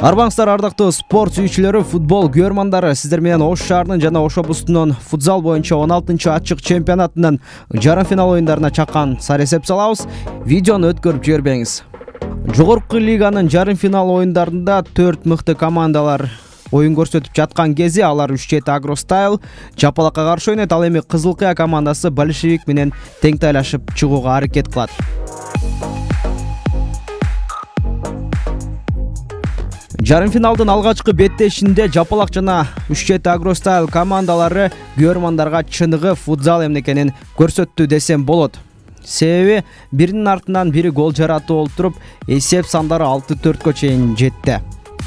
Арбаңыздар ардактуу спорт сүйүүчүлөрү, футбол көрмандары, сиздер менен Ош шаарынын жана Ош облусунун футзал боюнча 16-ачык чемпионатынын жарым финал оюндарына чаккан саресеп салабыз. Видеону өткөрүп жибербеңиз. Жогорку лиганын жарым финал оюндарында 4 мыкты командалар оюн көрсөтүп жаткан кези алар 3-7 Агростайл Жапалакка каршы ойнойт. Ал эми Кызыл Кыя командасы Большевик менен тең тайлашып чыгууга аракет кылат. Жарым финалдын алгачкы беттешинде Жапалак жана 3-7 Агростайл командалары көрмандарга чыныгы футзал эмне экенин көрсөттү десем болот. Себеби биринин артынан бири гол жаратып олтуруп, эсеп сандары 6-4кө чейин жетти.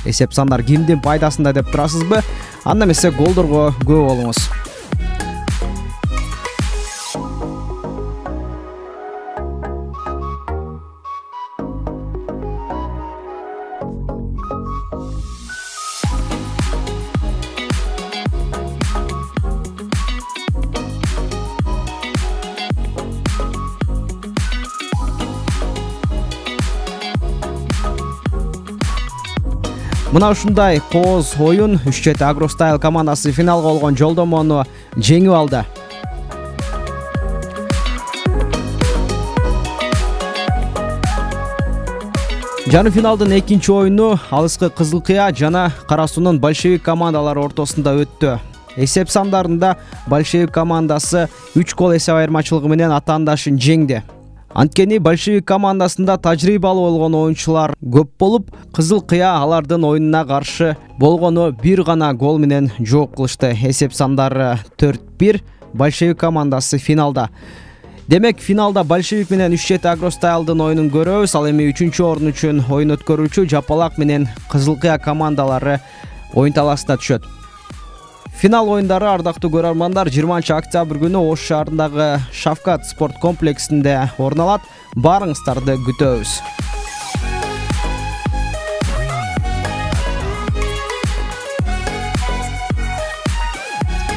Эсеп сандар кимдин пайдасында деп турасызбы? Анда эмесе голдорго көп болуңуз. Мына ушундай кооз оюн 3-7 Агростайл командасы финалга болгон жолдомону жеңип алды. Жарым финалдын экинчи оюну алыскы Кызыл Кыя жана Кара суунун Большевик командалары ортосунда өттү. Эсеп сандарында Большевик командасы 3 гол эсеп айырмачылыгы менен атаандашын жеңди. Анткени Большевик командасында тажрыйбалуу болгон оюнчулар көп болуп, Кызыл Кыя алардын оюнуна каршы болгону бир гана гол менен жооп кылышты. Эсеп сандары 4-1, Большевик командасы финалда. Демек, финалда Большевик менен 3-7 Агростайлдын оюнун көрөбүз. Ал эми 3-чү орун үчүн оюн өткөрүүчү Жапалак менен Кызыл Кыя командалары оюн талашына түшөт. Финал оюндары, ардактуу көрөрмандар, 20-октябрь күнү Ош шаарындагы Шавкат спорт комплексинде орун алат. Баарыңыздарды күтөбүз.